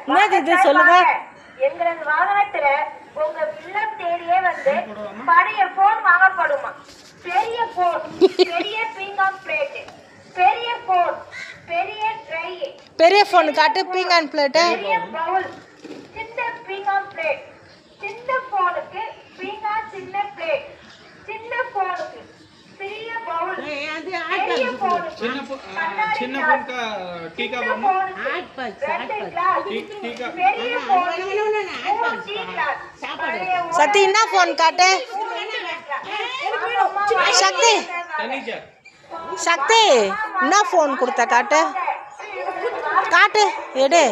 என்னது இது சொல்லுங்க. எங்களது வாகனத்துல உங்க இல்லம் தேடியே வந்து பழைய போன் வாங்கப்படுமா? பெரிய போன், பெரிய பீங்கான் பிளேட், பெரிய போன், பெரிய ட்ரை, பெரிய ஃபோன் காட்டு. பீங்கான் பிளேட், பெரிய பவுல், சின்ன பீங்கான் பிளேட், சின்ன போனுக்கு பீங்கான் சின்ன பிளேட், சின்ன போனுக்கு பெரிய பவுல், பெரிய போனுக்கு சின்ன போன் का टीका बनो ரெண்டு கிளாஸ், பெரிய போனுக்கு டீ கிளாஸ். சக்தி என்ன ஃபோன் காட்டு. சக்தி तनीजा சக்தி என்ன ஃபோன் கொடுத்த காட்டு. காட்டு எடு.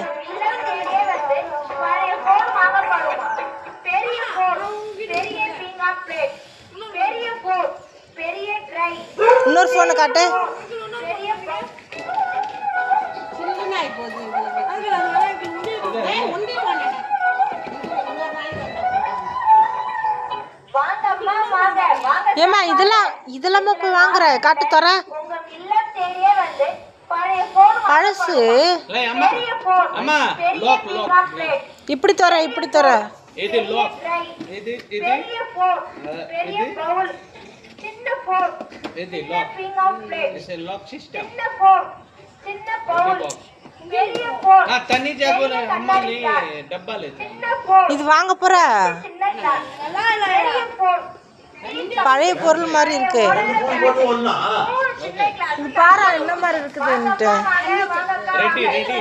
இன்னொரு ஃபோனு காட்டு. ஏமா இதெல்லாமா போய் வாங்குற? காட்டு தர பழசு. ले अम्मा अम्मा लॉक लॉक இப்படி தர இப்படி தர. இது लॉक இது பெரிய போன், பெரிய பவுல், சின்ன போன், இது लॉक பீங்கான் பிளேட், इसे लॉक सिस्टम சின்ன போன், சின்ன பவுல், பெரிய போன். हां तनीजा बोले अम्मा ने डब्बा लेते சின்ன போன், இது வாங்க போற? சின்ன கிளாஸ், பெரிய போன், பழைய பொருள் மாதிரி இருக்கு. சின்ன கிளாஸ். இது பாரு என்ன மாதிரி இருக்குதுன்ட்டு. Ready ready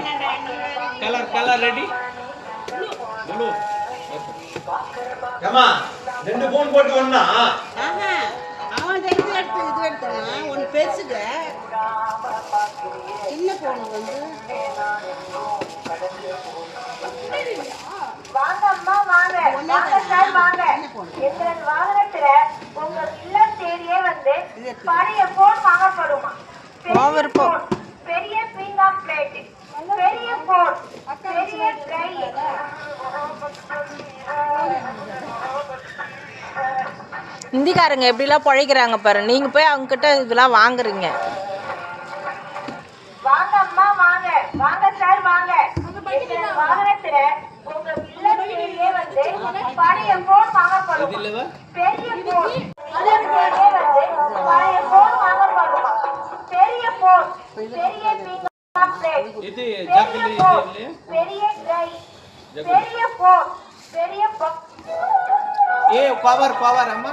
colour colour ready blue ஏமா ரெண்டு போன் போட்டு வந்தா அவன் எடுத்து இது எடுத்தான். ஒன்று பெருசுங்க சின்ன போன் வந்து வாங்க அம்மா வாங்க, வாங்க சார் வாங்க. எங்களது வாகனத்துல உங்க இல்லம் தேடியே வந்து பழைய போன் வாங்கப்படுமா? பெரிய போன், பெரிய பீங்கான் பிளேட், பெரிய போன், பெரிய ட்ரை. இந்திக்காரங்க எப்படிலாம் பழைக்கிறாங்க பாரு. நீங்க போய் அவங்க கிட்ட இதெல்லாம் வாங்குறீங்க. வாங்க அம்மா வாங்க, வாங்க சார் வாங்க. எங்களது வாகனத்துல உங்க இல்லம் தேடியே வந்து பழைய போன் வாங்கப்படுமா? இதுலவா பெரிய போன், இல்லம் தேடியே வந்து பழைய போன் வாங்கப்படுமா? பெரிய போன், பெரிய பீங்கான் பிளேட், இது பெரிய ஜாக்கலி போன், இதுல பெரிய ட்ரை, பெரிய போன், பெரிய ये कवर कवर अम्मा